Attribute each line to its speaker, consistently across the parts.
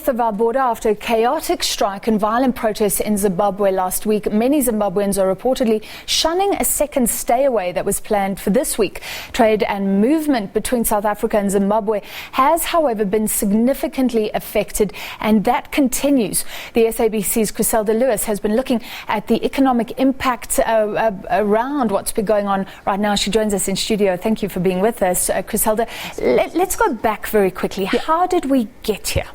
Speaker 1: Of our border after a chaotic strike and violent protests in Zimbabwe last week, many Zimbabweans are reportedly shunning a second stay-away that was planned for this week. Trade and movement between South Africa and Zimbabwe has, however, been significantly affected, and that continues. The SABC's Chriselda Lewis has been looking at the economic impact around what's been going on right now. She joins us in studio. Thank you for being with us, Chriselda. Let's go back very quickly. How did we get here?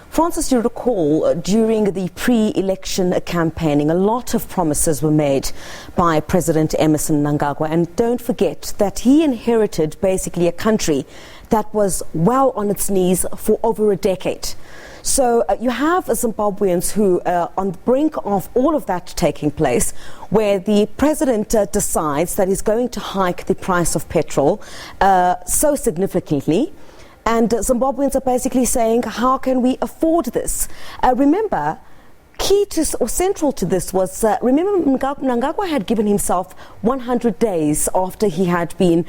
Speaker 2: Francis, you recall during the pre-election campaigning, a lot of promises were made by President Emmerson Mnangagwa. And don't forget that he inherited basically a country that was well on its knees for over a decade. So you have Zimbabweans who are on the brink of all of that taking place, where the president decides that he's going to hike the price of petrol so significantly. And Zimbabweans are basically saying, how can we afford this? Remember, key to or central to this was, remember Mnangagwa had given himself 100 days after he had been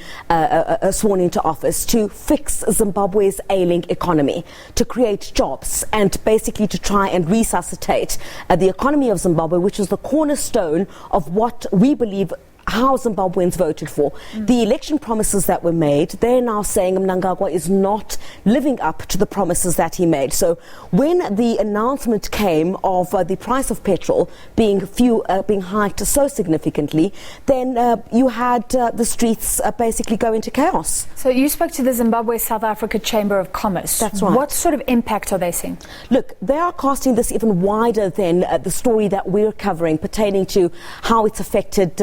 Speaker 2: sworn into office to fix Zimbabwe's ailing economy, to create jobs and basically to try and resuscitate the economy of Zimbabwe, which is the cornerstone of what we believe how Zimbabweans voted for. The election promises that were made, they're now saying Mnangagwa is not living up to the promises that he made. So when the announcement came of the price of petrol being hiked so significantly, then you had the streets basically go into chaos.
Speaker 1: So you spoke to the Zimbabwe South Africa Chamber of Commerce.
Speaker 2: That's right.
Speaker 1: What sort of impact are they seeing?
Speaker 2: Look, they are casting this even wider than the story that we're covering, pertaining to how it's affected,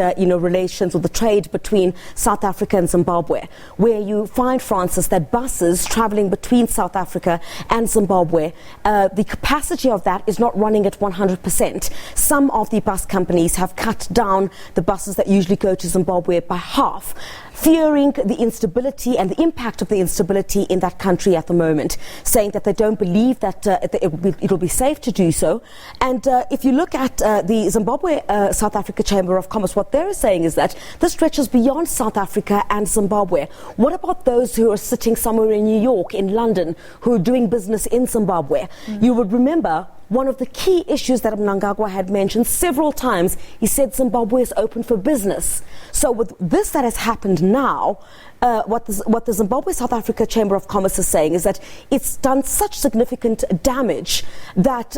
Speaker 2: relations or the trade between South Africa and Zimbabwe, where you find, Francis, that buses travelling between South Africa and Zimbabwe, the capacity of that is not running at 100%. Some of the bus companies have cut down the buses that usually go to Zimbabwe by half, fearing the instability and the impact of the instability in that country at the moment, saying that they don't believe that it'll be safe to do so. And if you look at the Zimbabwe South Africa Chamber of Commerce, what they're saying is that this stretches beyond South Africa and Zimbabwe. What about those who are sitting somewhere in New York, in London, who are doing business in Zimbabwe? You would remember one of the key issues that Mnangagwa had mentioned several times. He said Zimbabwe is open for business. So with this that has happened now, what the Zimbabwe South Africa Chamber of Commerce is saying is that it's done such significant damage that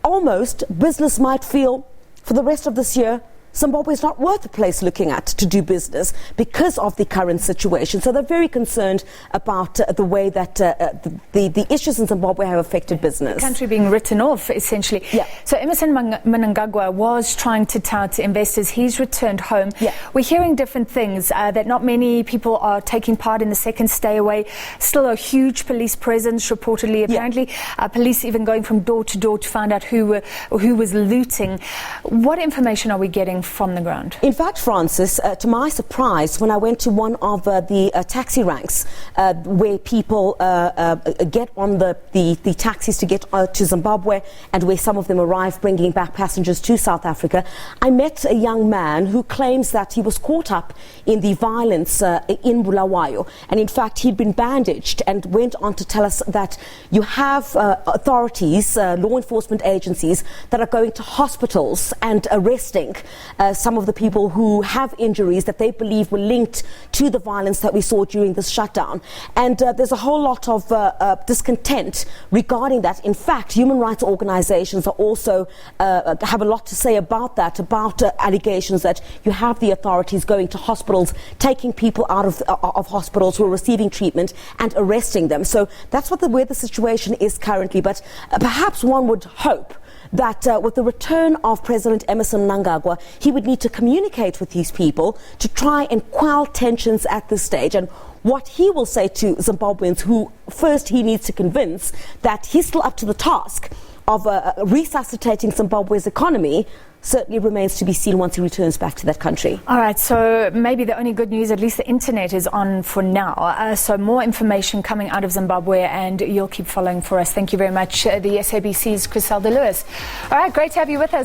Speaker 2: almost business might feel for the rest of this year Zimbabwe is not worth a place looking at to do business because of the current situation. So they're very concerned about the way that the issues in Zimbabwe have affected business.
Speaker 1: The country being written off, essentially.
Speaker 2: Yeah.
Speaker 1: So Emmerson Mnangagwa was trying to tout to investors. He's returned home.
Speaker 2: Yeah.
Speaker 1: We're hearing different things, that not many people are taking part in the second stay away. Still a huge police presence, reportedly. Apparently, police even going from door to door to find out who was looting. What information are we getting from the ground?
Speaker 2: In fact, Francis, to my surprise, when I went to one of the taxi ranks where people get on the taxis to get to Zimbabwe, and where some of them arrive bringing back passengers to South Africa, I met a young man who claims that he was caught up in the violence in Bulawayo, and in fact he'd been bandaged, and went on to tell us that you have authorities, law enforcement agencies, that are going to hospitals and arresting some of the people who have injuries that they believe were linked to the violence that we saw during this shutdown. And there's a whole lot of discontent regarding that. In fact, human rights organizations are also have a lot to say about that, about allegations that you have the authorities going to hospitals, taking people out of hospitals who are receiving treatment and arresting them. So that's where the situation is currently. But perhaps one would hope that with the return of President Emmerson Mnangagwa, he would need to communicate with these people to try and quell tensions at this stage. And what he will say to Zimbabweans, who first he needs to convince that he's still up to the task of resuscitating Zimbabwe's economy, certainly remains to be seen once he returns back to that country.
Speaker 1: All right, so maybe the only good news, at least the internet is on for now. So more information coming out of Zimbabwe, and you'll keep following for us. Thank you very much, the SABC's Chriselda Lewis. All right, great to have you with us.